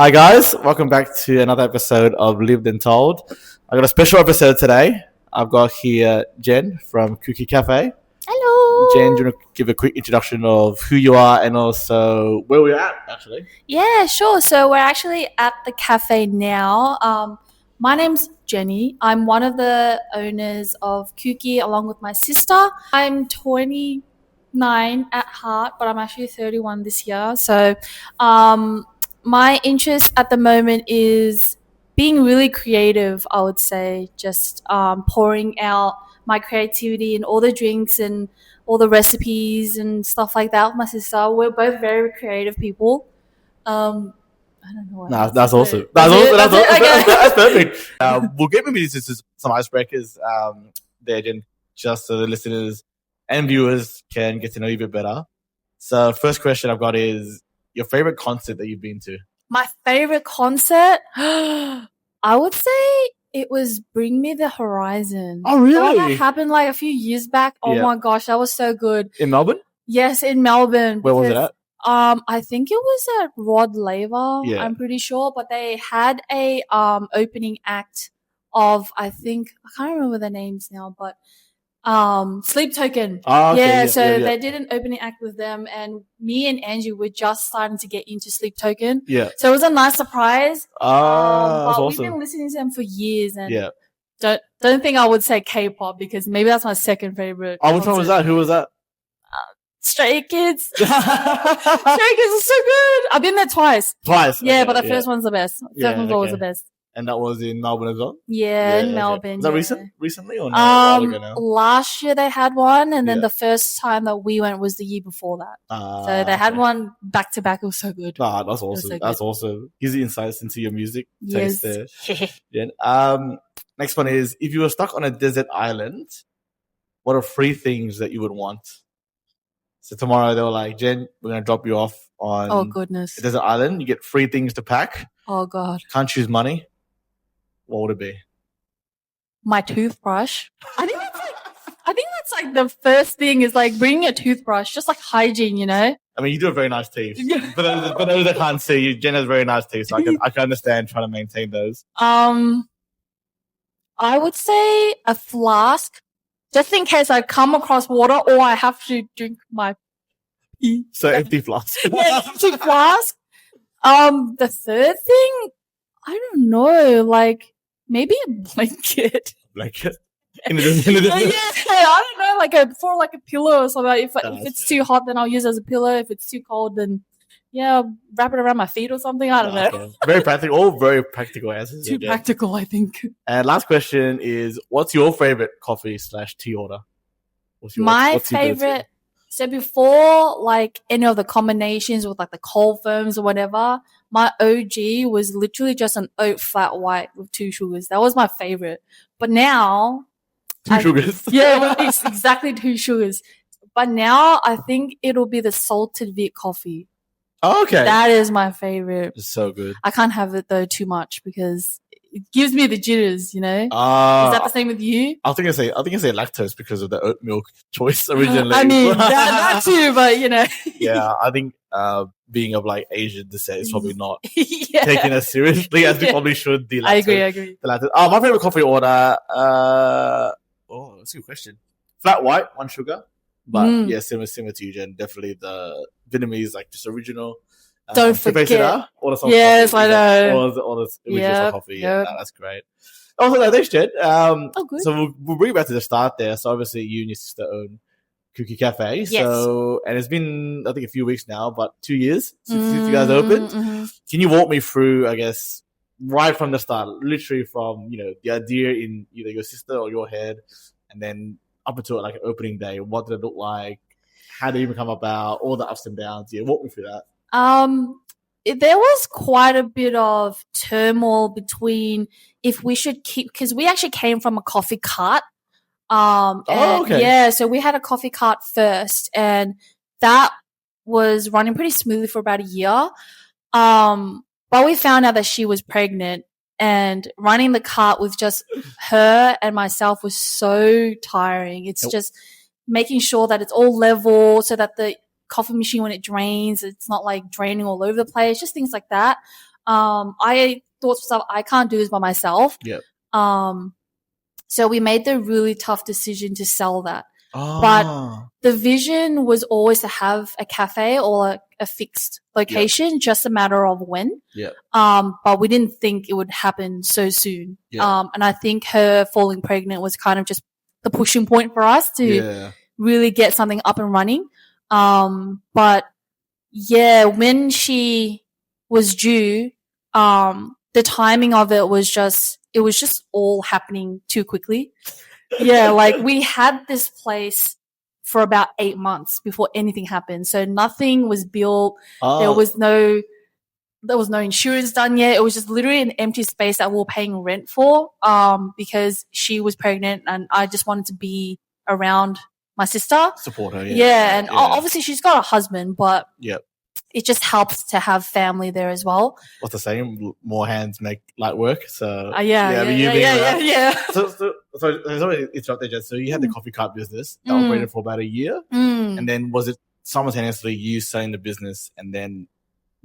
Hi guys, welcome back to another episode of Lived and Told. I got a special episode today. I've got here Jen from Kuuki Cafe. Hello. Jen, do you want to give a quick introduction of who you are and also where we're at, actually? Yeah, sure. So we're actually at the cafe now. My name's Jenny. I'm one of the owners of Kuuki along with my sister. I'm 29 at heart, but I'm actually 31 this year. So my interest at the moment is being really creative, I would say, just pouring out my creativity in all the drinks and all the recipes and stuff like that with my sister. We're both very creative people. I don't know what else That's to awesome. put. That's awesome. That's it? Okay. That's perfect. We'll get maybe some icebreakers there, Jen, just so the listeners and viewers can get to know you a bit better. So, first question I've got is your favorite concert that you've been to? My favorite concert, I would say it was Bring Me the Horizon. Oh, really? The one that happened like a few years back. Oh Yeah. my gosh, that was so good. In Melbourne? Yes, in Melbourne. Where was it at? I think it was at Rod Laver, Yeah. I'm pretty sure, but they had a opening act of, I can't remember the names now, but Sleep Token. Oh, okay. Yeah, Yeah. they did an opening act with them, and me and Angie were just starting to get into Sleep Token. Yeah. So it was a nice surprise. That's but awesome. we've been listening to them for years, and Yeah. don't think I would say K-pop because maybe that's my second favorite. Oh, which one was that? Who was that? Stray Kids. Stray Kids is so good. I've been there twice. Twice. Yeah, Okay, but the first one's the best. Yeah, First one's always okay. the best. And that was in Melbourne as well? Yeah, in okay. Melbourne. Is that yeah. recently or no? A while ago now? Last year they had one, and then Yeah. the first time that we went was the year before that. So they had Okay. one back to back. It was so good. That's was awesome. so That's awesome. Gives you insights into your music taste there. Jen. Next one is, if you were stuck on a desert island, what are 3 things that you would want? So tomorrow they were like, Jen, we're going to drop you off on Oh goodness. a desert island. You get 3 things to pack. Oh god. Can't choose money. What would it be? My toothbrush. I think that's like the first thing is like bringing a toothbrush, just like hygiene, you know? I mean, you do have very nice teeth. For those that can't see you, Jen has very nice teeth, so I can understand trying to maintain those. I would say a flask, just in case I come across water or I have to drink my pee. So empty flask. Yeah, empty flask. The third thing, I don't know, like maybe a blanket. Blanket. Yeah, I don't know, like a pillow or something. If it's too hot, then I'll use it as a pillow. If it's too cold, then wrap it around my feet or something. I don't know. Okay. Very practical. All very practical answers. Too practical, I think. And last question is, what's your favorite coffee/tea order? What's your favorite. So before like any of the combinations with like the cold foams or whatever, my OG was literally just an oat flat white with 2 sugars. That was my favorite. But now 2 sugars. Yeah, it's exactly 2 sugars. But now I think it'll be the salted Viet coffee. Oh, okay. That is my favorite. It's so good. I can't have it though too much because it gives me the jitters, you know? Is that the same with you? I think I say lactose because of the oat milk choice originally. I mean, that too, but you know. Yeah, I think being of like Asian descent is probably not Yeah. taken as seriously as we probably should. The lactose, I agree. The lactose. My favorite coffee order. That's a good question. Flat white, 1 sugar. But yeah, similar to you, Jen. Definitely the Vietnamese, like just original. Don't forget. Yes, I know. Or the original coffee. Yeah, Yep. that's great. Also, no, thanks, Jen. Good. So we'll bring you back to the start there. So obviously, you and your sister own Kuuki Cafe. Yes. So, and it's been, I think, a few weeks now, but 2 years since you guys opened. Mm-hmm. Can you walk me through, I guess, right from the start, literally from, the idea in either your sister or your head, and then up until like opening day? What did it look like? How did it even come about? All the ups and downs. Yeah, walk me through that. There was quite a bit of turmoil between if we should keep, because we actually came from a coffee cart. Okay. Yeah, so we had a coffee cart first, and that was running pretty smoothly for about a year. But we found out that she was pregnant, and running the cart with just her and myself was so tiring. It's just making sure that it's all level so that the coffee machine, when it drains, it's not like draining all over the place, just things like that. I thought to myself, I can't do this by myself. Yep. So we made the really tough decision to sell that. Oh. But the vision was always to have a cafe or a fixed location, just a matter of when. Yep. But we didn't think it would happen so soon. Yep. And I think her falling pregnant was kind of just the pushing point for us to really get something up and running. But yeah, when she was due, the timing of it was just all happening too quickly. Yeah, like we had this place for about 8 months before anything happened. So nothing was built. Oh. There was no insurance done yet. It was just literally an empty space that we were paying rent for, because she was pregnant and I just wanted to be around my sister. Support her, yeah. And obviously she's got a husband, but it just helps to have family there as well. What's the saying? More hands make light work. So yeah. So sorry, interrupt there, Jess. So you had the coffee cart business that operated for about a year, and then was it simultaneously you selling the business and then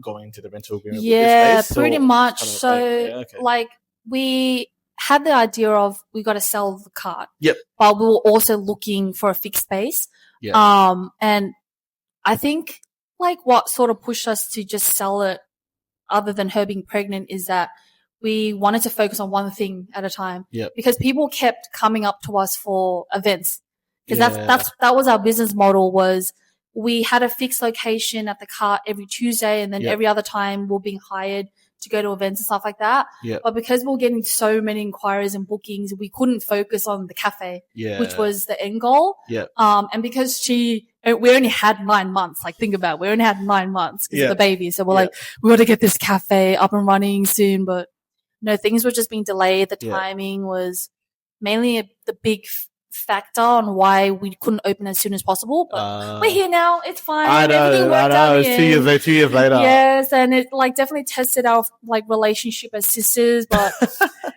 going into the rental agreement? Yeah, with this space, pretty much. So like we had the idea of we got to sell the cart. Yep. But we were also looking for a fixed space. Yeah. And I think like what sort of pushed us to just sell it, other than her being pregnant, is that we wanted to focus on one thing at a time. Yeah. Because people kept coming up to us for events. Because that was our business model. Was we had a fixed location at the cart every Tuesday, and then every other time we're being hired to go to events and stuff like that. Yeah. But because we were getting so many inquiries and bookings, we couldn't focus on the cafe, which was the end goal. Yeah. And because we only had 9 months, like think about it, we only had 9 months because of the baby. So we're like, we got to get this cafe up and running soon. But no, things were just being delayed. The timing was mainly the big factor on why we couldn't open as soon as possible, but we're here now. It's fine. I know. It's 2 years later. Yes, and it like definitely tested our like relationship as sisters, but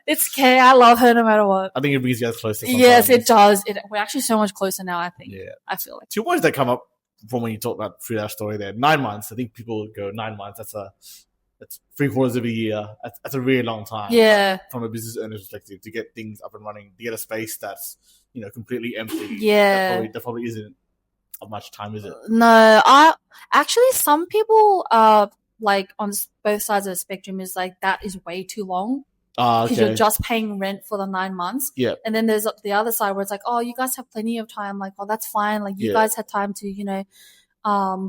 it's okay. I love her no matter what. I think it brings you guys closer sometimes. Yes, it does. We're actually so much closer now, I think. Yeah. I feel like 2 words that come up from when you talk about through that story there. 9 months. I think people go 9 months. That's 3/4 of a year. That's a really long time. Yeah. From a business owner's perspective, to get things up and running, to get a space that's completely empty. Yeah. That probably isn't of much time, is it? No, some people like on both sides of the spectrum is like that is way too long. Because you're just paying rent for the 9 months. Yeah. And then there's the other side where it's like, oh, you guys have plenty of time. Like, oh, that's fine. Like, you guys had time to,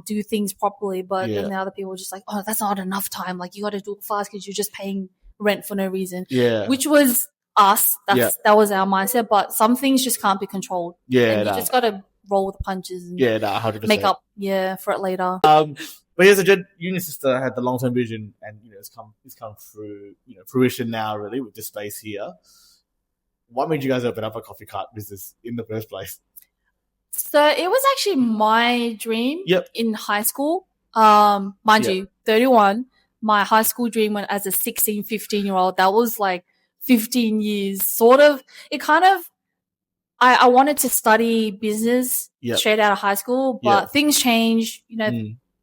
do things properly. But then the other people are just like, oh, that's not enough time. Like, you got to do it fast because you're just paying rent for no reason. Yeah. Which was us. That was our mindset. But some things just can't be controlled. Yeah. And you just got to roll with the punches and 100%. make up, for it later. But here's you and your sister had the long-term vision, and it's come through fruition now, really, with this space here. What made you guys open up a coffee cart business in the first place? So it was actually my dream in high school. Mind you, 31, my high school dream went as a 16, 15-year-old. That was like 15 years, sort of. It kind of, I wanted to study business straight out of high school, but things change,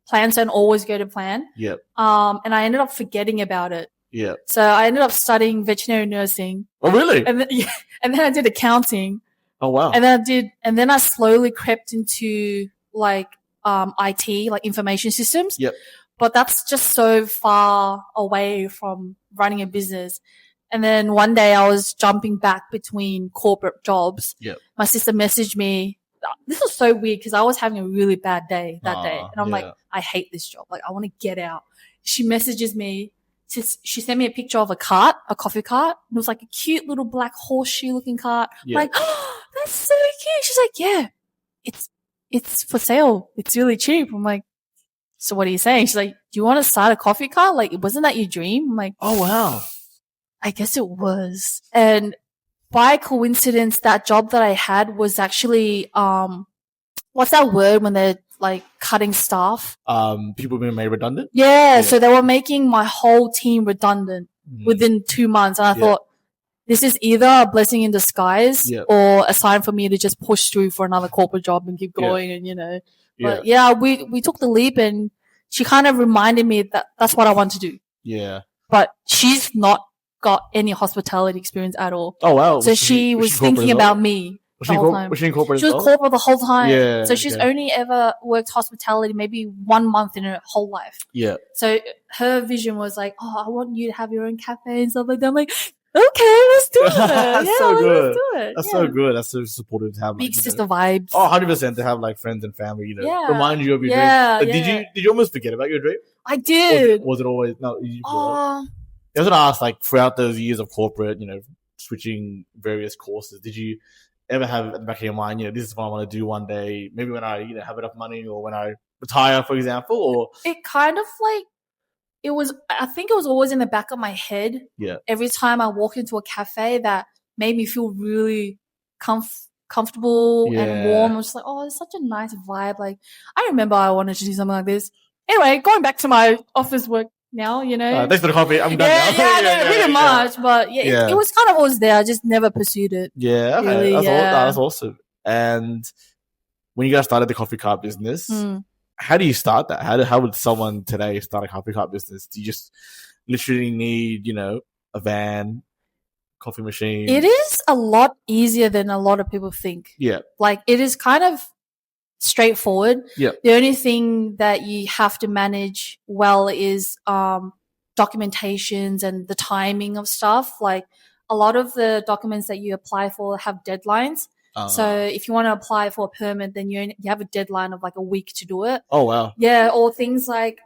plans don't always go to plan. Yep. And I ended up forgetting about it. Yeah. So I ended up studying veterinary nursing. Oh, really? And then I did accounting. Oh, wow. And then I slowly crept into like IT, like information systems. Yep. But that's just so far away from running a business. And then one day I was jumping back between corporate jobs. Yep. My sister messaged me. This was so weird because I was having a really bad day that day. And I'm like, I hate this job. Like, I want to get out. She messages me. She sent me a picture of a coffee cart. And it was like a cute little black horseshoe looking cart. I'm like, oh, that's so cute. She's like, yeah, it's for sale. It's really cheap. I'm like, so what are you saying? She's like, do you want to start a coffee cart? Like, wasn't that your dream? I'm like, oh, wow. I guess it was. And by coincidence, that job that I had was actually, what's that word when they're like cutting staff? People being made redundant? Yeah. So they were making my whole team redundant within 2 months. And I thought, this is either a blessing in disguise or a sign for me to just push through for another corporate job and keep going. And, but we took the leap, and she kind of reminded me that that's what I want to do. Yeah. but she's not got any hospitality experience at all. Oh wow! So she was thinking about me the whole time. Was she in corporate? She was corporate the whole time. Yeah. So she's only ever worked hospitality maybe 1 month in her whole life. Yeah. So her vision was like, oh, I want you to have your own cafe and stuff like that. I'm like, okay, let's do it. That's so good. Let's do it. That's so good. That's so supportive to have. Big sister vibes. Oh, 100% to have like friends and family, remind you of your dreams. Did you almost forget about your dream? I did. Was it always no? I was gonna ask, like, throughout those years of corporate, switching various courses, did you ever have at the back of your mind, this is what I want to do one day, maybe when I, have enough money or when I retire, for example? Or it kind of like, I think it was always in the back of my head. Yeah. Every time I walk into a cafe, that made me feel really comfortable and warm. I was just like, oh, it's such a nice vibe. Like, I remember I wanted to do something like this. Anyway, going back to my office work now, thanks for the coffee. I'm done now. Pretty much. But it was kind of always there. I just never pursued it. Yeah, okay. Really, that's awesome. And when you guys started the coffee cart business, how do you start that? How would someone today start a coffee cart business? Do you just literally need, a van, coffee machine? It is a lot easier than a lot of people think. Yeah. Like, it is kind of straightforward. Yeah. The only thing that you have to manage well is documentations and the timing of stuff. Like, a lot of the documents that you apply for have deadlines. So if you want to apply for a permit, then you have a deadline of like a week to do it. Oh, wow. Yeah. Or things like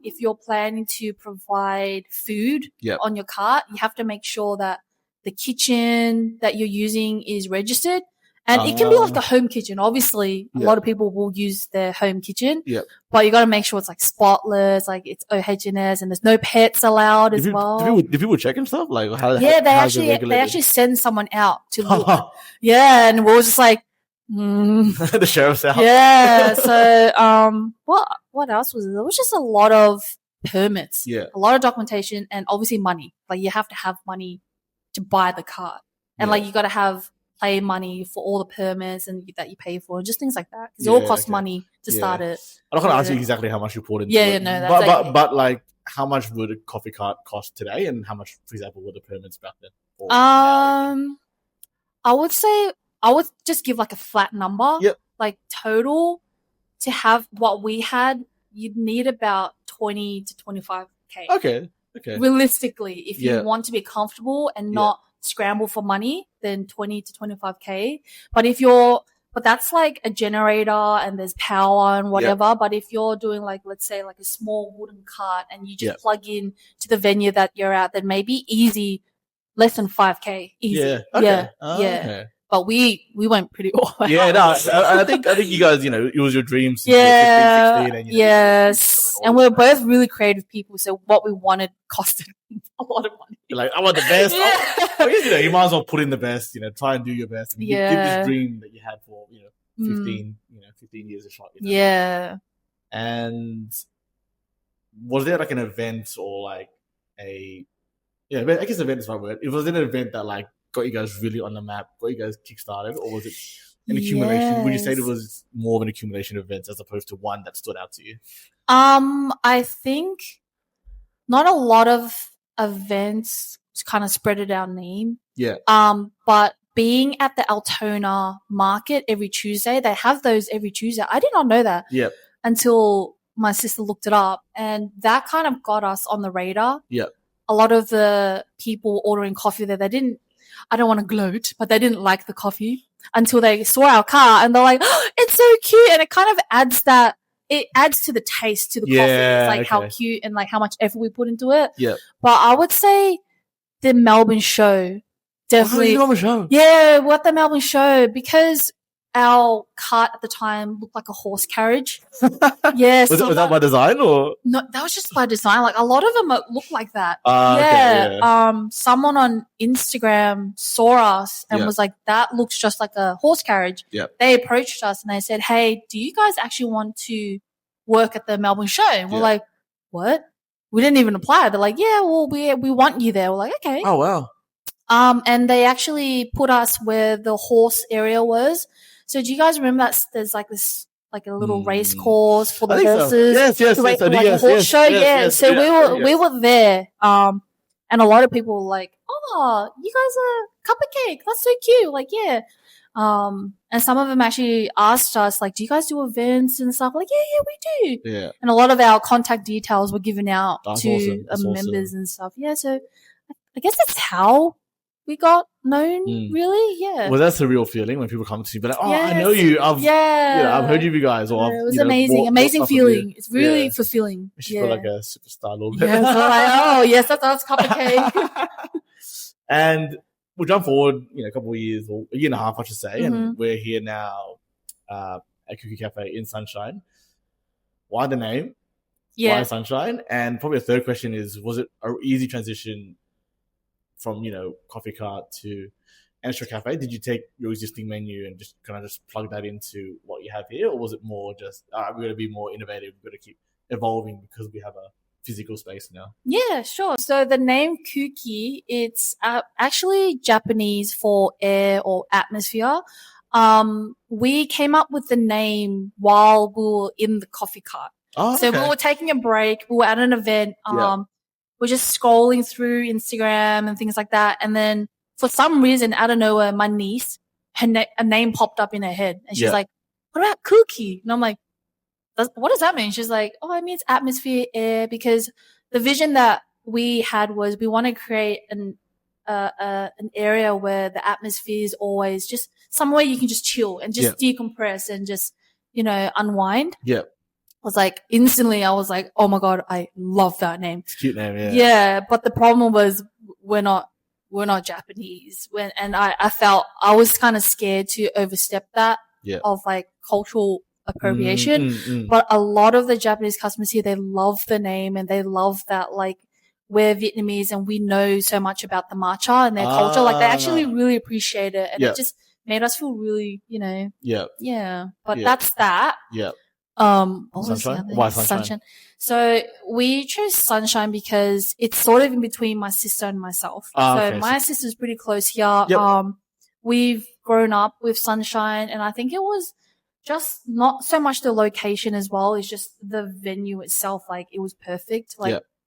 if you're planning to provide food on your cart, you have to make sure that the kitchen that you're using is registered. And it can be like a home kitchen. Obviously, a lot of people will use their home kitchen. Yeah. But you got to make sure it's like spotless, like it's OH&S, and there's no pets allowed as well. Do people check and stuff? Like, they actually send someone out to look. Yeah, and we're just like, the sheriff's out. Yeah. So, what else was it? There was just a lot of permits. Yeah. A lot of documentation, and obviously money. Like, you have to have money to buy the cart, and like you got to have pay money for all the permits and that you pay for, just things like that. Because it all costs money to start it. I'm not going to ask you exactly how much you poured into it. That's but like, how much would a coffee cart cost today, and how much, for example, were the permits back then? I would say I would just give like a flat number. Yep. Like, total to have what we had, you'd need about 20 to 25K. Okay. Realistically, if you want to be comfortable and not scramble for money, then 20 to 25K. But that's like a generator and there's power and whatever. Yep. But if you're doing like, let's say like a small wooden cart and you just plug in to the venue that you're at, then maybe easy, less than 5K. Easy. Yeah. Okay. Okay. But we went pretty all out. Yeah, no, I think you guys, it was your dream since 15, 16. And, yes. And we're both really creative people, so what we wanted costed a lot of money. You're like, I want the best. I guess, you might as well put in the best, try and do your best. And give this dream that you had for, 15 years a shot. Yeah. And was there like an event or like I guess event is my word. It was an event that like got you guys really on the map, got you guys kickstarted, or was it an accumulation? Yes. Would you say it was more of an accumulation of events as opposed to one that stood out to you? I think not a lot of events kind of spreaded our name. Yeah. But being at the Altona market every Tuesday, they have those every Tuesday. I did not know that. Yeah. Until my sister looked it up, and that kind of got us on the radar. Yeah. A lot of the people ordering coffee there, I don't want to gloat, but they didn't like the coffee until they saw our car and they're like, oh, it's so cute. And it kind of adds to the taste to the coffee. It's like how cute and like how much effort we put into it. Yeah. But I would say the Melbourne show definitely. Melbourne show? Yeah, what the Melbourne show, because our cart at the time looked like a horse carriage. Yes. Was that by design or? No, that was just by design. Like, a lot of them look like that. Okay. Someone on Instagram saw us and was like, that looks just like a horse carriage. Yeah. They approached us and they said, hey, do you guys actually want to work at the Melbourne show? And we're like, what? We didn't even apply. They're like, yeah, well, we want you there. We're like, okay. Oh, wow. And they actually put us where the horse area was. So do you guys remember that there's like this like a little race course for the I think so. horses. Yes, to race, I do, like a horse show. So we were there. And a lot of people were like, "Oh, you guys are Cupcake. That's so cute." Like, yeah. And some of them actually asked us, like, "Do you guys do events and stuff?" Like, yeah, we do. Yeah. And a lot of our contact details were given out That's to awesome. That's members awesome. and stuff. Yeah, so I guess that's how we got known, really. Yeah. Well, that's a real feeling when people come to you, but like, oh, Yes. I know you. I've heard of you guys. Or it was amazing feeling. It's really fulfilling. You should feel like a superstar a little bit. Yeah, so like, oh yes, that's Cupcake. And we'll jump forward, a couple of years or a year and a half, I should say, and we're here now at Kuuki Cafe in Sunshine. Why the name? Yeah. Why Sunshine? And probably a third question is, was it an easy transition from, coffee cart to Entrepreneurial Cafe? Did you take your existing menu and just kind of just plug that into what you have here? Or was it more just, we're going to be more innovative, we're going to keep evolving because we have a physical space now? Yeah, sure. So the name Kuuki, it's actually Japanese for air or atmosphere. We came up with the name while we were in the coffee cart. Oh, so we were taking a break. We were at an event. We're just scrolling through Instagram and things like that. And then for some reason, out of nowhere, my niece, a name popped up in her head. And she's like, "What about Kuuki?" And I'm like, "What does that mean?" She's like, "Oh, it means atmosphere, air." Because the vision that we had was we want to create an area where the atmosphere is always just somewhere you can just chill and just decompress and just, unwind. Yeah. Instantly, I was like, oh my God, I love that name. It's a cute name, yeah. Yeah, but the problem was we're not Japanese. And I felt I was kind of scared to overstep that of like cultural appropriation. But a lot of the Japanese customers here, they love the name and they love that like we're Vietnamese and we know so much about the matcha and their culture. Like they actually really appreciate it. And it just made us feel really, yeah. But that's that. Yeah. Sunshine? Why Sunshine? So we chose Sunshine because it's sort of in between my sister and myself. My sister's pretty close here. Yep. We've grown up with Sunshine, and I think it was just not so much the location as well. It's just the venue itself. Like it was perfect.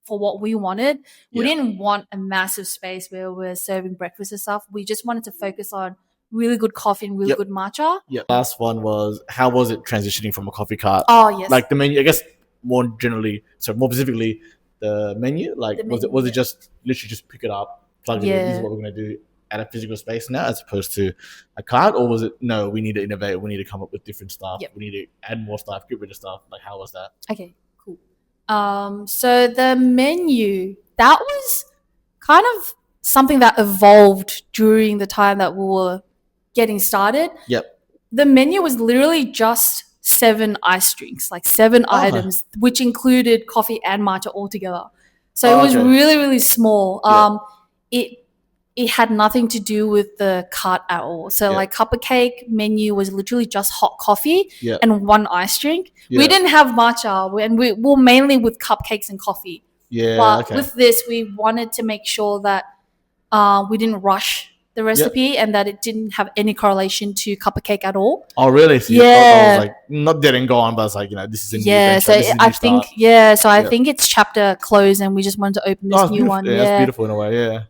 For what we wanted. We didn't want a massive space where we're serving breakfast and stuff. We just wanted to focus on really good coffee and really good matcha. Yeah. Last one was, how was it transitioning from a coffee cart? Oh, yes. Like the menu, I guess more specifically, the menu. Like was it just literally just pick it up, plug it in, this is what we're going to do at a physical space now as opposed to a cart? Or was it, no, we need to innovate, we need to come up with different stuff, we need to add more stuff, get rid of stuff? Like how was that? Okay, cool. So the menu, that was kind of something that evolved during the time that we were getting started. Yep. The menu was literally just 7 ice drinks, like 7 items, which included coffee and matcha all together. So it was really, really small. It had nothing to do with the cart at all. So like Cupcake menu was literally just hot coffee and 1 ice drink. We didn't have matcha, and we were mainly with cupcakes and coffee. Yeah. But with this, we wanted to make sure that we didn't rush the recipe and that it didn't have any correlation to Cupcake at all. Oh, really? So I was like, not dead and gone, but it's like, this is a new venture, I think it's chapter closed and we just wanted to open this new one. Yeah, it's beautiful in a way,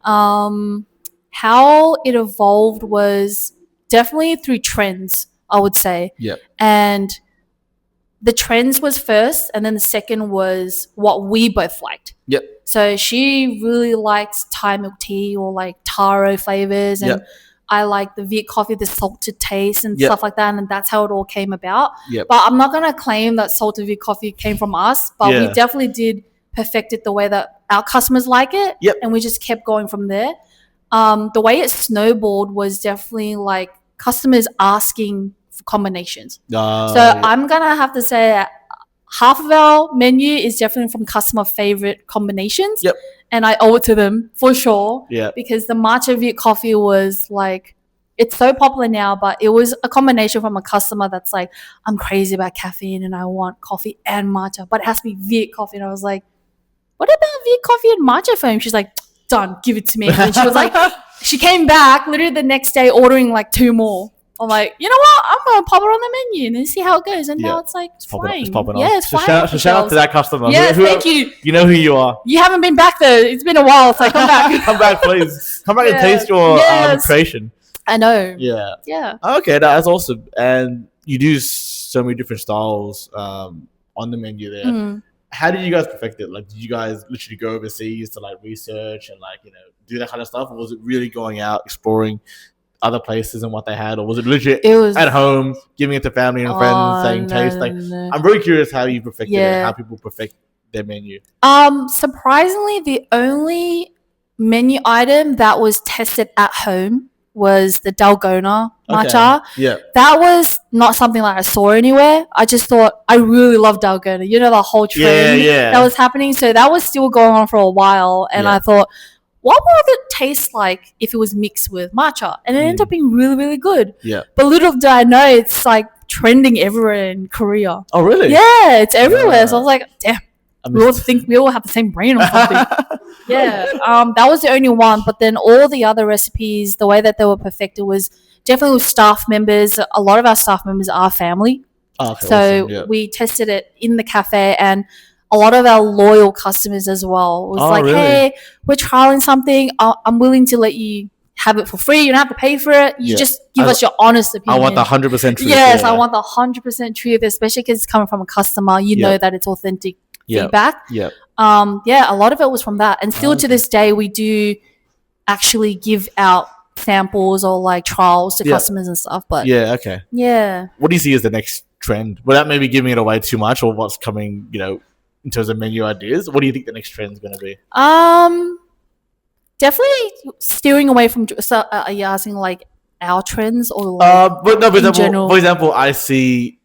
How it evolved was definitely through trends, I would say. Yeah. And the trends was first, and then the second was what we both liked. Yep. So she really liked Thai milk tea or like taro flavors, and I like the Viet coffee, the salted taste and stuff like that, and that's how it all came about. Yep. But I'm not gonna claim that salted Viet coffee came from us, but we definitely did perfect it the way that our customers like it, and we just kept going from there. The way it snowballed was definitely like customers asking for combinations. I'm gonna have to say that half of our menu is definitely from customer favorite combinations. Yep. And I owe it to them for sure. Yeah. Because the matcha Viet coffee was like, it's so popular now, but it was a combination from a customer that's like, I'm crazy about caffeine and I want coffee and matcha, but it has to be Viet coffee. And I was like, what about Viet coffee and matcha for him? She's like, done, give it to me. And she was like, she came back literally the next day ordering like 2 more. I'm like, you know what? I'm gonna pop it on the menu and then see how it goes. And now it's like it's flying. It's popping yeah, on. it's So flying. shout out to that customer. Yes, thank you. You know who you are. You haven't been back though. It's been a while. So come back. Come back, please. Come back and taste your creation. I know. Yeah. Yeah. Okay, that's awesome. And you do so many different styles on the menu there. Mm. How did you guys perfect it? Like, did you guys literally go overseas to like research and like, you know, do that kind of stuff? Or was it really going out, exploring other places and what they had? Or was it legit at home, giving it to family and friends, saying taste? Like, I'm very curious how you perfected it, how people perfect their menu. Surprisingly, the only menu item that was tested at home was the dalgona matcha. Okay. Yeah. That was not something like I saw anywhere. I just thought I really love dalgona. You know, the whole trend that was happening. So that was still going on for a while. And I thought, what would it taste like if it was mixed with matcha? And it ended up being really, really good. Yeah. But little did I know, it's like trending everywhere in Korea. Oh, really? Yeah, it's everywhere. So I was like, damn. We all think we all have the same brain or something. That was the only one. But then all the other recipes, the way that they were perfected was definitely with staff members. A lot of our staff members are family. Oh, okay, so awesome. we tested it in the cafe, and a lot of our loyal customers as well was really? Hey, we're trialing something. I'm willing to let you have it for free. You don't have to pay for it. You just give us your honest opinion. I want the 100% truth. Yes, I want the 100% truth, especially because it's coming from a customer. You know that it's authentic feedback. A lot of it was from that, and still to this day we do actually give out samples or like trials to customers and stuff. But what do you see as the next trend without maybe giving it away too much, or what's coming, you know, in terms of menu ideas? What do you think the next trend is going to be? Definitely steering away from. So are you asking like our trends or like in general? For example, I think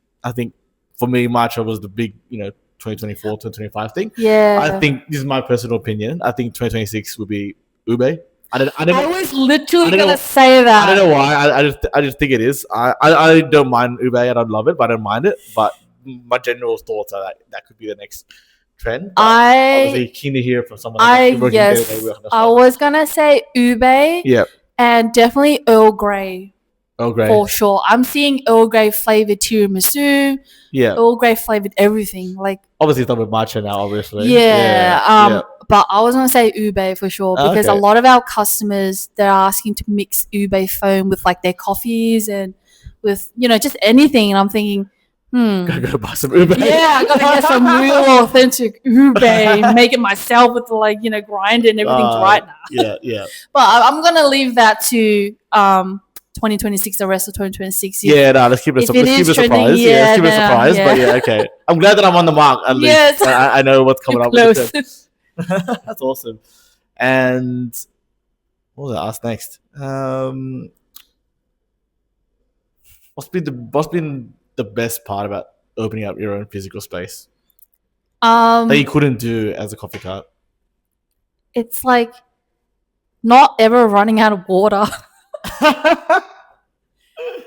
for me matcha was the big, you know, 2024, 2025 thing. I think this is my personal opinion. I think 2026 will be ube. I was literally gonna say that. I don't know why. I just think it is. I don't mind ube. I don't love it, but I don't mind it. But my general thoughts are that could be the next trend. Obviously keen to hear from someone. I was gonna say ube. Yeah. And definitely Earl Grey. Earl Grey. For sure. I'm seeing Earl Grey flavored tiramisu. Yeah. Earl Grey flavored everything. Like obviously it's not with matcha now, obviously. But I was gonna say ube for sure because a lot of our customers, they're asking to mix ube foam with like their coffees and with, you know, just anything. And I'm thinking, gotta go buy some ube. Yeah, I gotta get some real authentic ube, make it myself with the, like, you know, grind and everything's right now. Yeah. But I'm gonna leave that to 2026, the rest of 2026. Let's keep it a surprise. Let's keep it a surprise. But okay. I'm glad that I'm on the mark at least. Yes. I know what's coming up. That's awesome. And what was I asked next? What's been the best part about opening up your own physical space that you couldn't do as a coffee cart? It's like not ever running out of water.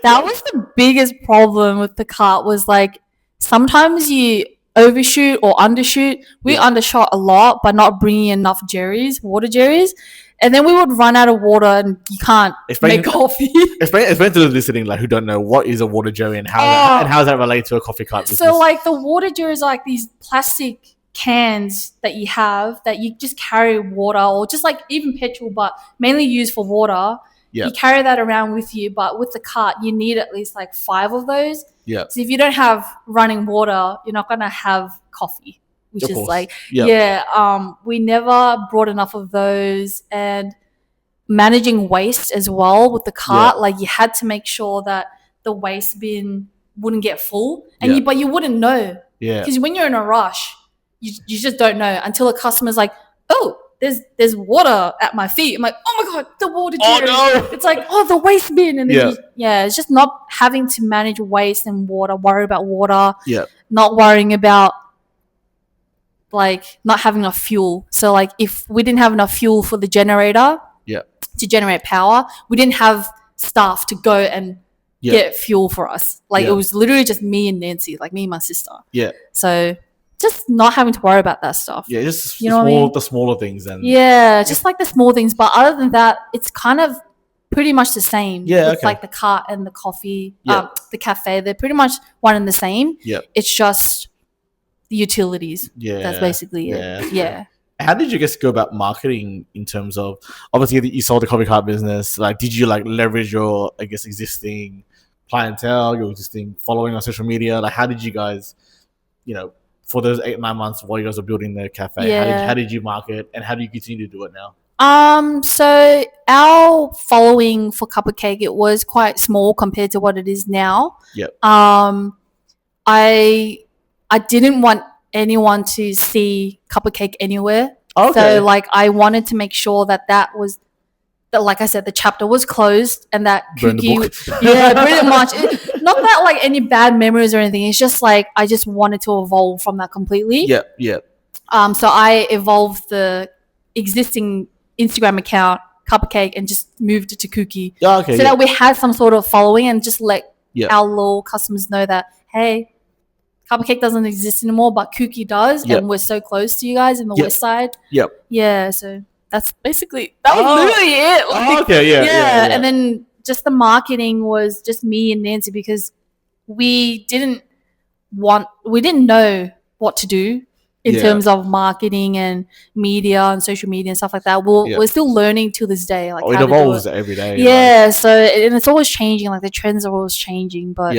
That was the biggest problem with the cart, was like sometimes you overshoot or undershoot. We undershot a lot by not bringing enough water jerrys, and then we would run out of water and you can't make coffee. Explain to the listening, like, who don't know, what is a water jerry and how does that relate to a coffee cart business? So like the water jerrys are like these plastic cans that you have that you just carry water, or just like even petrol, but mainly used for water. You carry that around with you, but with the cart you need at least like 5 of those. So if you don't have running water, you're not gonna have coffee, which is like we never brought enough of those. And managing waste as well with the cart, like you had to make sure that the waste bin wouldn't get full, and but you wouldn't know, because when you're in a rush, you just don't know until a customer's like, oh, there's water at my feet. I'm like, oh my god, the water jerry. Oh no. It's like, oh, the waste bin. And then it's just not having to manage waste and water, worry about water, not worrying about like not having enough fuel. So like if we didn't have enough fuel for the generator to generate power, we didn't have staff to go and get fuel for us. Like it was literally just me and Nancy, like me and my sister. So just not having to worry about that stuff. Just the smaller things. And just like the small things. But other than that, it's kind of pretty much the same. Yeah, With like the cart and the coffee, Yeah. the cafe. They're pretty much one and the same. Yeah. It's just the utilities. Yeah. That's basically it. Yeah. How did you guys go about marketing in terms of, obviously you sold the coffee cart business, like did you like leverage your, I guess, existing clientele, your existing following on social media? Like how did you guys, you know, for those 8-9 months while you guys were building the cafe, how did you market, and how do you continue to do it now? So our following for Cup of Cake, it was quite small compared to what it is now. Yep. I didn't want anyone to see Cup of Cake anywhere. Okay. So like I wanted to make sure that like I said, the chapter was closed and that Kuuki, pretty much. Not that like any bad memories or anything. It's just like I just wanted to evolve from that completely. Yeah. So I evolved the existing Instagram account, Cup of Cake, and just moved it to Kuuki. Okay. So that we had some sort of following and just let Yeah. our loyal customers know that, hey, Cup of Cake doesn't exist anymore, but Kuuki does, and we're so close to you guys in the west side. Yep. Yeah, so that's basically, that was literally it. Like, okay, yeah. And then just the marketing was just me and Nancy, because we didn't know what to do in terms of marketing and media and social media and stuff like that. We're still learning to this day. Like it how evolves to do it. every day. Yeah, so and it's always changing. Like the trends are always changing, but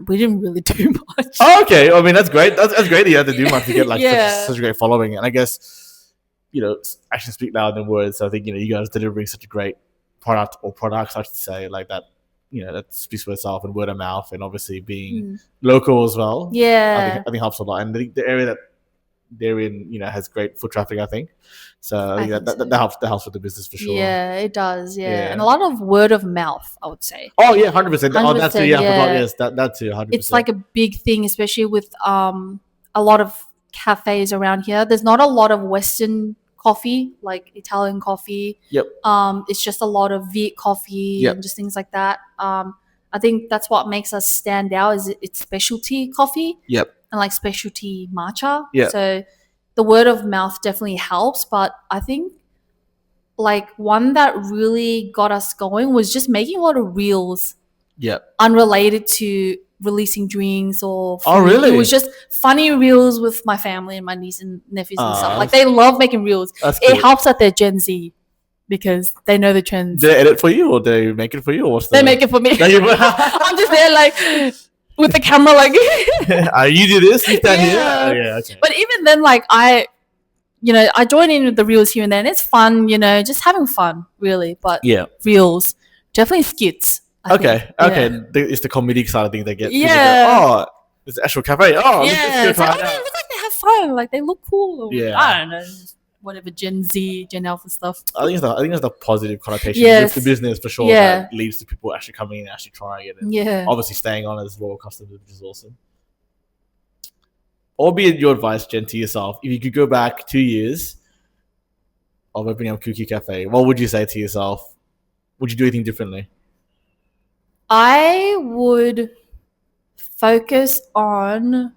we didn't really do much. Oh, okay. I mean, that's great. That's great that you had to do much to get like such a great following. And I guess, you know, actions speak louder than words. So I think, you know, you guys delivering such a great product, or products, I should say, like that, you know, that speaks for itself, and word of mouth, and obviously being local as well. Yeah. I think helps a lot. And the area that they're in, you know, has great foot traffic, I think. So I think that helps with the business for sure. Yeah, it does. Yeah. And a lot of word of mouth, I would say. Oh yeah, 100%. Oh, that's too. Yeah, I forgot. Yes, that too. 100%. It's like a big thing, especially with a lot of cafes around here. There's not a lot of Western coffee, like Italian coffee. Yep. It's just a lot of Viet coffee and just things like that. I think that's what makes us stand out, is it's specialty coffee. Yep. And like specialty matcha. Yeah. So the word of mouth definitely helps, but I think like one that really got us going was just making a lot of reels. Yeah. Unrelated to releasing drinks or food. Oh really? It was just funny reels with my family and my niece and nephews and stuff. Like they love making reels. It helps that they're Gen Z, because they know the trends. Do they edit for you, or do they make it for you, or they make it for me? I'm just there like with the camera, like you do this, you stand here. Oh, yeah, okay. But even then, like I join in with the reels here and there, and it's fun, you know, just having fun, really. But reels, definitely skits. I think. It's the comedic side of things they get. Yeah. It's the actual cafe. Oh, yeah. It's like, they have fun. Like they look cool. I don't know. Whatever Gen Z, Gen Alpha stuff. I think it's the positive connotation with the business for sure that leads to people actually coming in and actually trying it, and obviously staying on as loyal customers, which is awesome. What would be your advice, Jen, to yourself, if you could go back 2 years of opening up Kuuki Cafe? What would you say to yourself? Would you do anything differently? I would focus on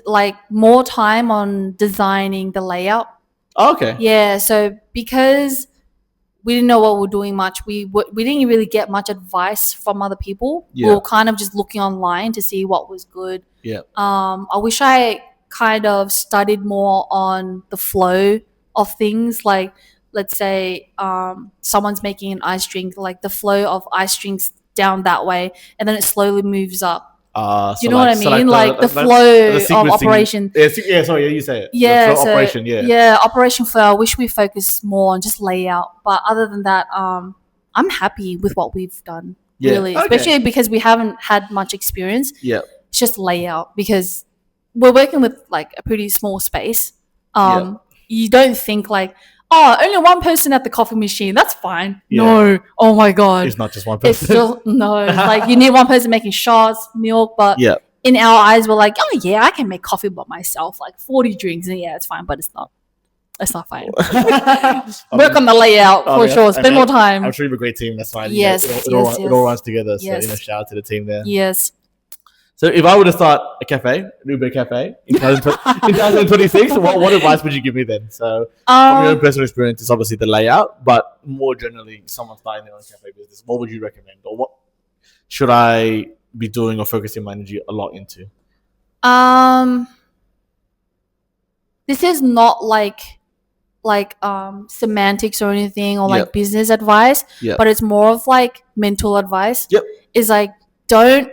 like more time on designing the layout. Oh, okay. Yeah, so because we didn't know what we were doing much, we didn't really get much advice from other people. We were kind of just looking online to see what was good. Yeah. I wish I kind of studied more on the flow of things. Like, let's say someone's making an ice drink, like the flow of ice drinks down that way, and then it slowly moves up. You know what I mean? Like the flow of operation. Sorry, you say it. Yeah, so operation, operation flow. I wish we focused more on just layout. But other than that, I'm happy with what we've done. Yeah. Really, especially because we haven't had much experience. Yeah, it's just layout, because we're working with like a pretty small space. You don't think like, oh, only one person at the coffee machine, that's fine. Yeah. No. Oh my God. It's not just one person. It's still, no. Like you need one person making shots, milk, but in our eyes we're like, oh yeah, I can make coffee by myself, like 40 drinks, and it's fine, but it's not. It's not fine. Work on the layout for sure. Spend more time. I'm sure you have a great team. That's fine. Yes. It all runs together. So shout out to the team there. Yes. So if I were to start a cafe, an Uber cafe in 2026, what advice would you give me then? So from your own personal experience, it's obviously the layout, but more generally, someone starting their own cafe business, what would you recommend, or what should I be doing or focusing my energy a lot into? This is not like semantics or anything, or like business advice, but it's more of like mental advice. Is like, don't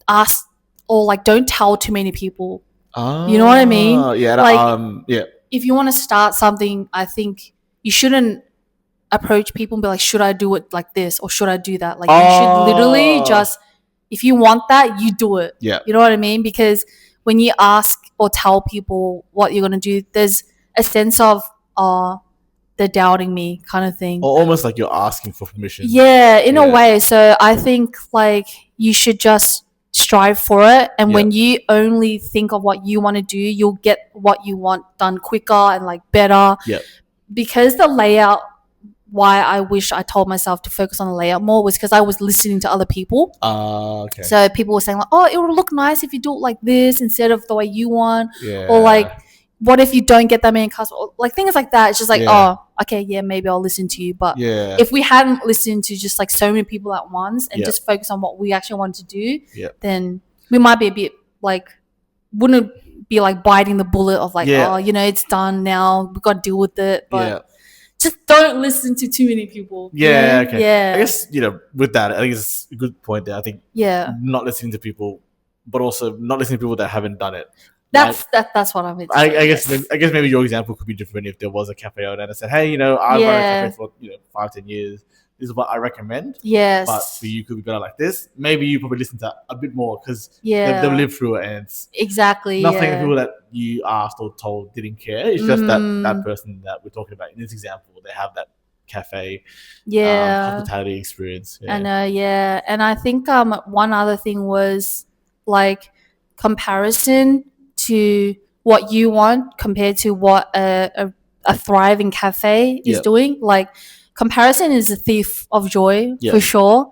ask, or like don't tell too many people. You know what I mean? If you want to start something, I think you shouldn't approach people and be like, should I do it like this or should I do that? Like you should literally just, if you want that, you do it. You know what I mean? Because when you ask or tell people what you're going to do, there's a sense of they're doubting me kind of thing. Or almost like you're asking for permission. Yeah, in a way. So I think like you should just strive for it, and when you only think of what you want to do, you'll get what you want done quicker and like better. Because the layout, why I wish I told myself to focus on the layout more, was because I was listening to other people. So people were saying like, oh, it would look nice if you do it like this instead of the way you want. Or like, what if you don't get that many customers? Like things like that. It's just like, oh, okay, maybe I'll listen to you. But if we hadn't listened to just like so many people at once and just focus on what we actually want to do, then we might be a bit like, wouldn't be like biting the bullet of like, oh, you know, it's done now, we've got to deal with it. But just don't listen to too many people. I guess, you know, with that, I think it's a good point there. I think not listening to people, but also not listening to people that haven't done it. That's what I mean. I guess maybe your example could be different if there was a cafe owner that said, hey, you know, I've run a cafe for 5-10 years. This is what I recommend. But for you, could be better like this. Maybe you probably listen to a bit more because they've lived through it, and it's nothing. The people that you asked or told didn't care. It's just that person that we're talking about in this example. They have that cafe hospitality experience. I know, and I think one other thing was like comparison to what you want compared to what a thriving cafe is doing. Like comparison is a thief of joy for sure.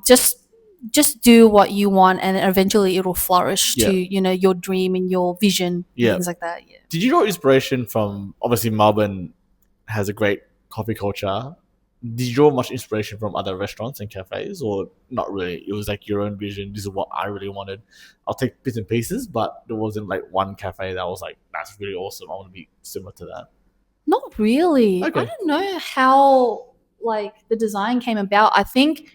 Just do what you want, and eventually it'll flourish to, you know, your dream and your vision, things like that. Did you draw inspiration from, obviously Melbourne has a great coffee culture? Did you draw much inspiration from other restaurants and cafes, or not really? It was like your own vision. This is what I really wanted. I'll take bits and pieces, but there wasn't like one cafe that was like, that's really awesome, I want to be similar to that. Not really. I don't know how like the design came about. I think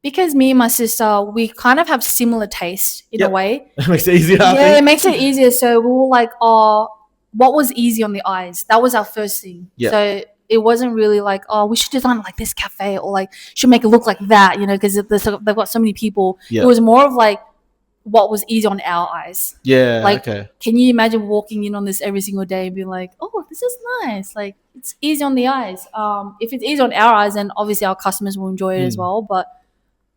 because me and my sister, we kind of have similar taste in a way. It makes it easier. It makes it easier. So we were like, oh, what was easy on the eyes? That was our first thing. So it wasn't really like, oh, we should design like this cafe, or like should make it look like that, you know, because they've got so many people. It was more of like what was easy on our eyes. Can you imagine walking in on this every single day and being like, oh, this is nice, like it's easy on the eyes. If it's easy on our eyes, then obviously our customers will enjoy it as well. But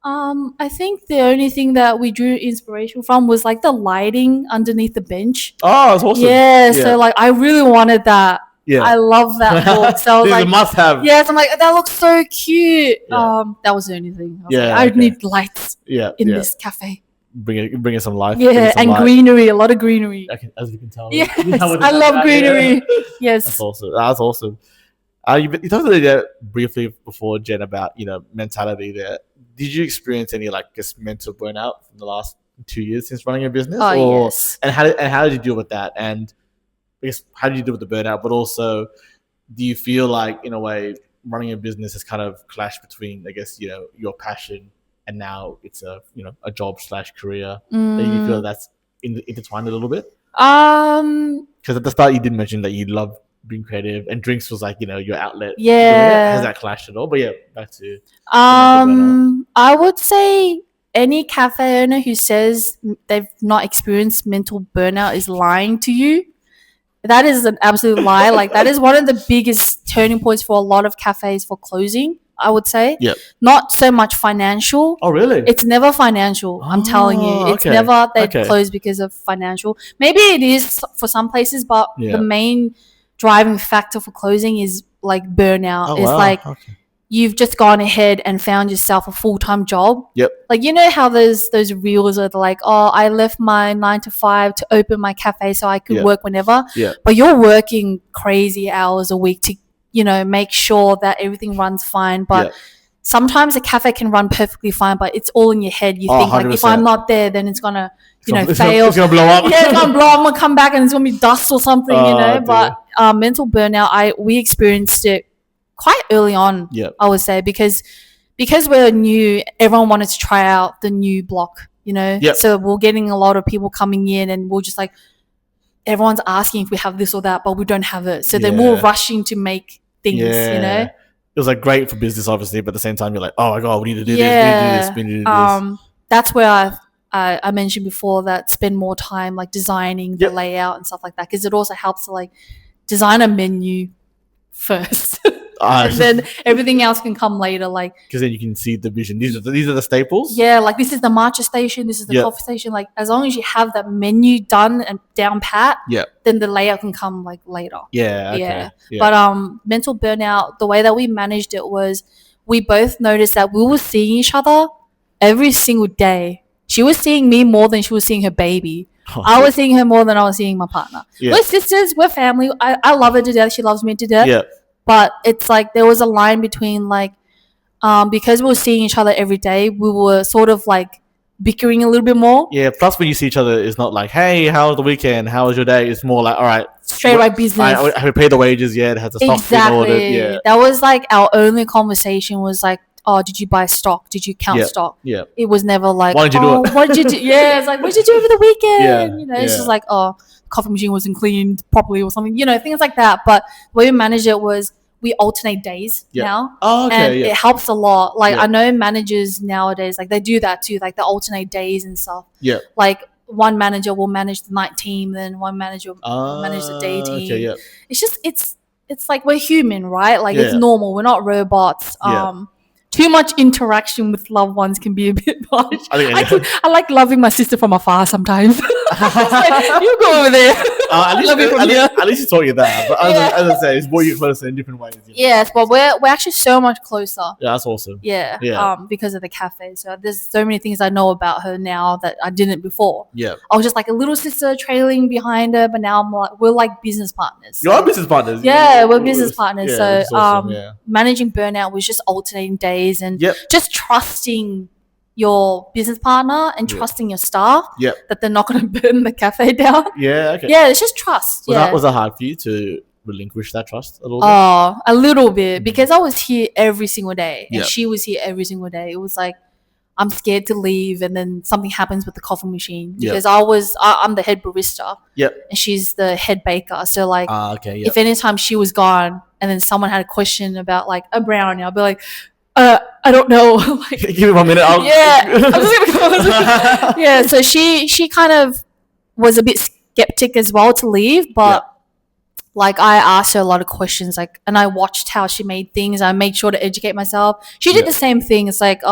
I think the only thing that we drew inspiration from was like the lighting underneath the bench. Oh, that's awesome. So like I really wanted that. I love that look. So I was like, a must have. Yes, I'm like, that looks so cute. That was the only thing. I need lights in this cafe. Bring it some life. And light. Greenery, a lot of greenery. As you can tell. Yes, I love greenery. Yes. That's awesome. You talked about that briefly before, Jen, about, you know, mentality there. Did you experience any like just mental burnout from the last 2 years since running a business? Yes. And how did you deal with that? And I guess, how do you deal with the burnout? But also, do you feel like, in a way, running a business has kind of clashed between, I guess, you know, your passion and now it's a, you know, a job / career? Do you feel that's intertwined a little bit? Because at the start you did mention that you love being creative, and drinks was like, you know, your outlet. Has that clashed at all? But back to I would say any cafe owner who says they've not experienced mental burnout is lying to you. That is an absolute lie. Like that is one of the biggest turning points for a lot of cafes for closing, I would say. Not so much financial. Oh, really? It's never financial. I'm telling you. It's never they close because of financial. Maybe it is for some places, but the main driving factor for closing is like burnout. It's like you've just gone ahead and found yourself a full-time job. Yep. Like, you know how those reels are like, oh, I left my 9 to 5 to open my cafe so I could work whenever. Yeah. But you're working crazy hours a week to, make sure that everything runs fine. But sometimes a cafe can run perfectly fine, but it's all in your head. You think, 100%. like, if I'm not there, then it's going to, fail. It's going to blow up. Yeah, it's going to blow up. I'm going to come back and it's going to be dust or something, But mental burnout, we experienced it quite early on, I would say, because we're new, everyone wanted to try out the new block, So we're getting a lot of people coming in and we're just like, everyone's asking if we have this or that, but we don't have it. So then we're rushing to make things, It was like great for business, obviously, but at the same time, you're like, oh my God, we need to do this, we need to do this. That's where I mentioned before that spend more time like designing the layout and stuff like that, because it also helps to like design a menu first. And then everything else can come later, like because then you can see the vision. These are the staples. Yeah, like this is the matcha station, this is the coffee station. Like as long as you have that menu done and down pat, then the layout can come like later. Yeah. But mental burnout, the way that we managed it was we both noticed that we were seeing each other every single day. She was seeing me more than she was seeing her baby. I was seeing her more than I was seeing my partner. We're sisters, we're family. I love her to death. She loves me to death. But it's like there was a line between like, because we were seeing each other every day, we were sort of like bickering a little bit more. Yeah. Plus, when you see each other, it's not like, "Hey, how was the weekend? How was your day?" It's more like, "All right, straight right business. Have we paid the wages yet? Has the stock been ordered?" Yeah. That was like our only conversation. Was like, "Oh, did you buy stock? Did you count stock?" Yeah. It was never like, "Why did you do it?" What did you do? Yeah, it's like, "What did you do over the weekend?" It's just like, "Oh, coffee machine wasn't cleaned properly or something." Things like that. But the way we managed it was we alternate days now. Oh, okay. And it helps a lot. Like I know managers nowadays, like they do that too. Like they alternate days and stuff. Yeah. Like one manager will manage the night team, then one manager will manage the day team. Okay, yeah. It's just it's like we're human, right? Like it's normal. We're not robots. Too much interaction with loved ones can be a bit much. I like loving my sister from afar sometimes. Like, you go over there. At least you taught you that. But as I say, it's more you closer in different ways. Yes, but we're actually so much closer. Yeah, that's awesome. Yeah. Because of the cafe. So there's so many things I know about her now that I didn't before. Yeah. I was just like a little sister trailing behind her, but now we're like business partners. You are business partners. Yeah, we're business partners. Yeah, so awesome, managing burnout was just alternating days and just trusting your business partner and trusting your staff that they're not going to burn the cafe down. Yeah, okay. Yeah, it's just trust. Was that hard for you to relinquish that trust a little bit? Oh, a little bit, because I was here every single day and she was here every single day. It was like, I'm scared to leave and then something happens with the coffee machine, because I'm the head barista and she's the head baker. So like, if anytime she was gone and then someone had a question about like a brownie, I'll be like, I don't know. Like, give me 1 minute. I'm just gonna go. So she kind of was a bit skeptic as well to leave, but like I asked her a lot of questions, like, and I watched how she made things. I made sure to educate myself. She did the same thing. It's like,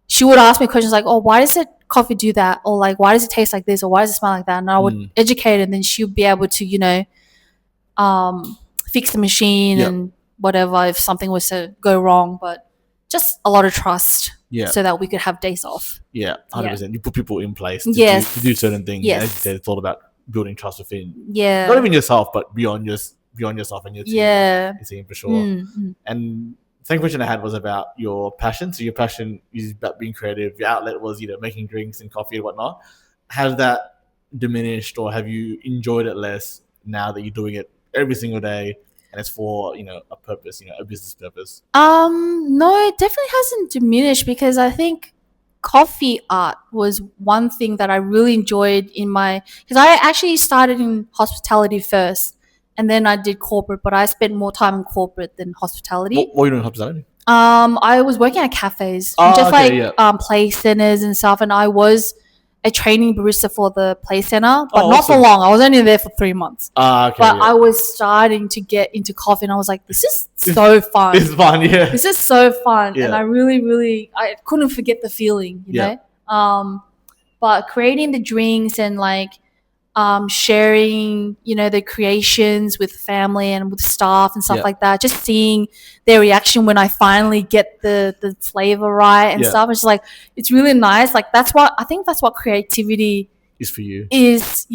she would ask me questions like, "Oh, why does it coffee do that?" Or like, "Why does it taste like this?" Or "Why does it smell like that?" And I would educate her, and then she would be able to, fix the machine and whatever if something was to go wrong. But just a lot of trust, so that we could have days off. Yeah, 100%. You put people in place to do certain things. As you said, it's all about building trust within. Yeah, not even yourself, but beyond yourself and your team. Yeah, your team for sure. Mm-hmm. And the second question I had was about your passion. So your passion is about being creative. Your outlet was making drinks and coffee and whatnot. Has that diminished, or have you enjoyed it less now that you're doing it every single day? And it's for, a purpose, a business purpose. No, it definitely hasn't diminished, because I think coffee art was one thing that I really enjoyed because I actually started in hospitality first and then I did corporate, but I spent more time in corporate than hospitality. What were you doing in hospitality? I was working at cafes, play centers and stuff, and I was a training barista for the play center, but not for long. I was only there for 3 months. I was starting to get into coffee, and I was like, "This is so fun. This is fun, yeah. This is so fun." Yeah. And I really, really, I couldn't forget the feeling, you know. But creating the drinks and like sharing, the creations with family and with staff and stuff Yeah. like that. Just seeing their reaction when I finally get the flavor right and stuff. It's just like, it's really nice. Like that's what creativity Is for you. Is,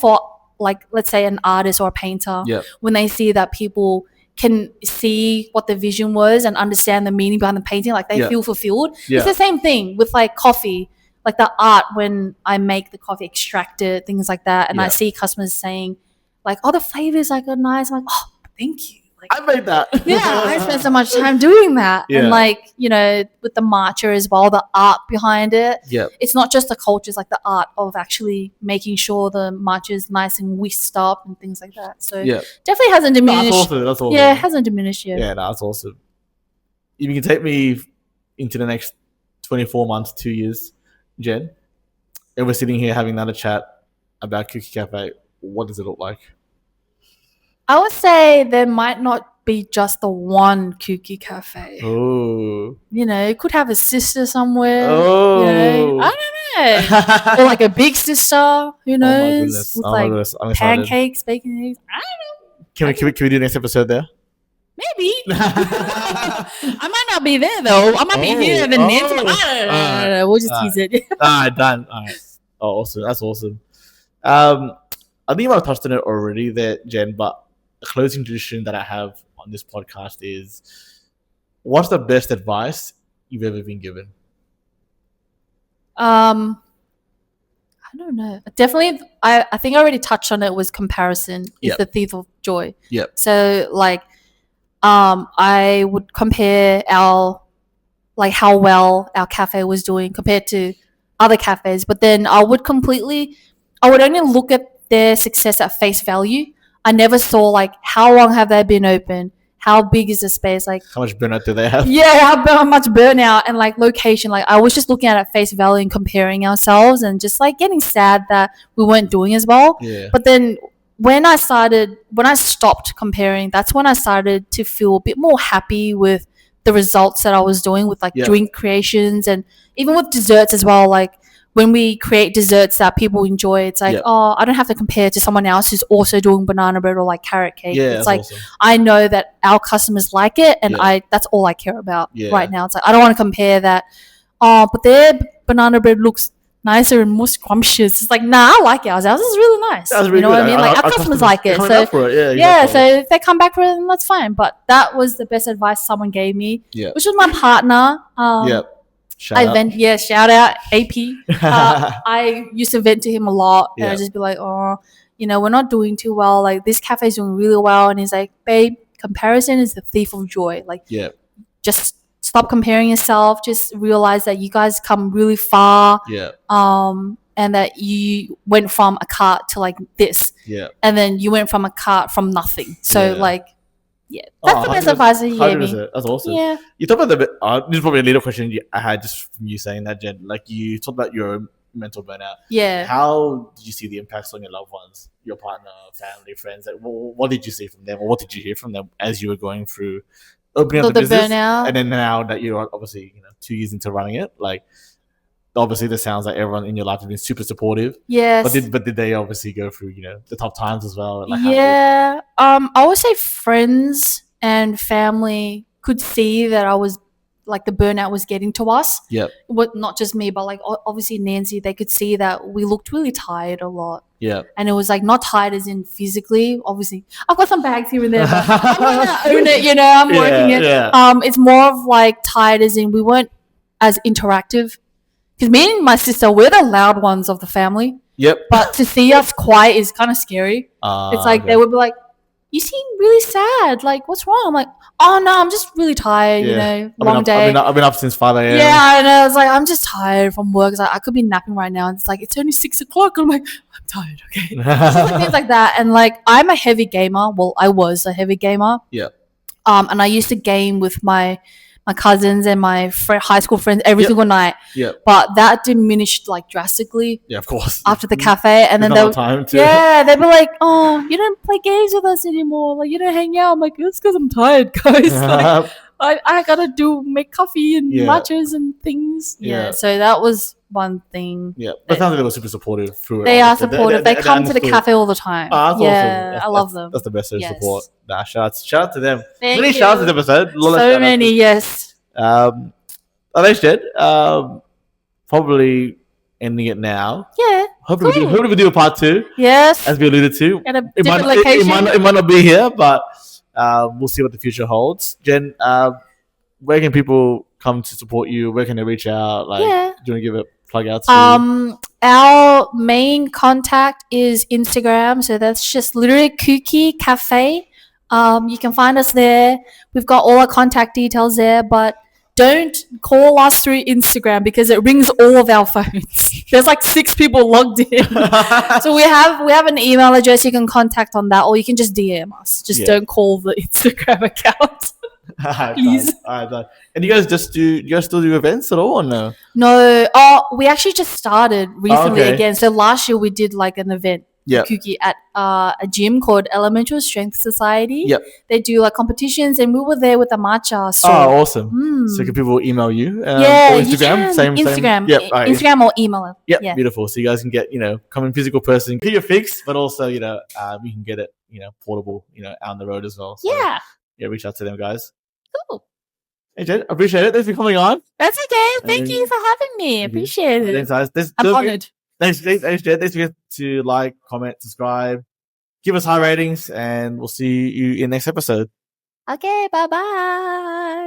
for like, let's say an artist or a painter, when they see that people can see what the vision was and understand the meaning behind the painting, like they feel fulfilled. It's the same thing with like coffee, like the art when I make the coffee, extracted, things like that, and I see customers saying like, oh, the flavors like are nice. I'm like, oh, thank you. Like, I made that. I spent so much time doing that. And like, with the matcha as well, the art behind it. It's not just the culture, it's like the art of actually making sure the matcha is nice and whisked up and things like that. So definitely hasn't diminished. That's awesome. Yeah, it hasn't diminished yet. Yeah, that's awesome. If you can take me into the next 24 months, 2 years, Jen, and we're sitting here having another chat about Kuuki Cafe, what does it look like? I would say there might not be just the one Kuuki Cafe. Oh. It could have a sister somewhere. Oh. I don't know. Or like a big sister, who knows? Oh my goodness. With pancakes, bacon, eggs. I don't know. Can we do next episode there? Maybe. I might not be there though. I might be here and then Nancy. I don't know. We'll just tease it. Done. All right. Oh, awesome. That's awesome. I think you might have touched on it already there, Jen, but a closing tradition that I have on this podcast is, what's the best advice you've ever been given? I don't know. Definitely, I think I already touched on it. Was comparison is the thief of joy. So like, I would compare how well our cafe was doing compared to other cafes, but then I would only look at their success at face value. I never saw like how long have they been open, how big is the space, like how much burnout do they have? How much burnout and like location. Like I was just looking at face value and comparing ourselves and just like getting sad that we weren't doing as well. But then when I stopped comparing, that's when I started to feel a bit more happy with the results that I was doing with like drink creations and even with desserts as well. Like when we create desserts that people enjoy, it's like, oh, I don't have to compare to someone else who's also doing banana bread or like carrot cake. It's like, awesome. I know that our customers like it and that's all I care about right now. It's like, I don't want to compare that, but their banana bread looks nicer and more scrumptious. It's like, nah, I like ours. Ours is really nice. Really, you know what I mean? Like our customers like it. So so if they come back for it, then that's fine. But that was the best advice someone gave me, which was my partner. Shout out AP. I used to vent to him a lot, and I'd just be like, oh, we're not doing too well. Like this cafe is doing really well, and he's like, babe, comparison is the thief of joy. Like, just stop comparing yourself. Just realize that you guys come really far. And that you went from a cart to like this. And then you went from a cart from nothing. So like. Yeah, that's the best advice he gave me. That's awesome. Yeah. You talked about this is probably a little question I had just from you saying that, Jen. Like you talked about your mental burnout. Yeah. How did you see the impacts on your loved ones, your partner, family, friends? Like, what did you see from them, or what did you hear from them as you were going through opening up the business, burnout. And then now that you're obviously 2 years into running it, like obviously this sounds like everyone in your life has been super supportive. Yes. But did they obviously go through the tough times as well? Like I would say friends and family could see that I was like the burnout was getting to us. Not just me, but like obviously Nancy, they could see that we looked really tired a lot. And it was like not tired as in physically. Obviously, I've got some bags here and there, but I'm gonna own it. I'm working it. It's more of like tired as in we weren't as interactive. Because me and my sister, we're the loud ones of the family. But to see us quiet is kind of scary. It's like they would be like, you seem really sad. Like, what's wrong? I'm like, oh, no, I'm just really tired, long day. I've been up since 5 a.m. Yeah, I know. It's like, I'm just tired from work. It's like, I could be napping right now. And it's like, it's only 6 o'clock. I'm like, I'm tired, okay. So things like that. And like, I'm a heavy gamer. Well, I was a heavy gamer. And I used to game with my cousins and my high school friends every single night. But that diminished like drastically. Of course. After the cafe. And then they'd be like, oh, you don't play games with us anymore. Like, you don't hang out. I'm like, it's because I'm tired, guys. Like, I gotta make coffee and Yeah. matchas and things. Yeah. So that was one thing. Yeah, but sounds like they were super supportive through it. They all. are supportive. They come to the understood. cafe all the time. That's yeah, awesome. I love them. That's the best sort of Yes. support. Nah, shout out to them. Thank Many you. shouts to this episode. So many, yes. Thanks, Jed. Probably ending it now. Yeah. Hopefully we do a part 2. Yes. As we alluded to. At a different location. It might not be here, but we'll see what the future holds. Jen, where can people come to support you? Where can they reach out? Do you want to give a plug out to? Our main contact is Instagram, so that's just literally Kuuki Cafe. You can find us there. We've got all our contact details there, but don't call us through Instagram because it rings all of our phones. There's like 6 people logged in. So we have an email address you can contact on that, or you can just DM us. Just don't call the Instagram account. Please. All right. And you guys still do events at all or no? No. We actually just started recently again. So last year we did like an event. Kuuki at a gym called Elemental Strength Society. Yep. They do like competitions, and we were there with a matcha. So, awesome! So can people email you? Or Instagram, same Instagram. Yep. Instagram or email. Yep. Beautiful. So you guys can get come in physical person, get your fix, but also you can get it portable out on the road as well. So, reach out to them, guys. Cool. Hey Jen, appreciate it. Thanks for coming on. That's okay. Thank you for having me. Appreciate it. Thanks, guys. I'm honored. Thanks, Jen. Don't forget to like, comment, subscribe, give us high ratings, and we'll see you in the next episode. Okay, bye-bye.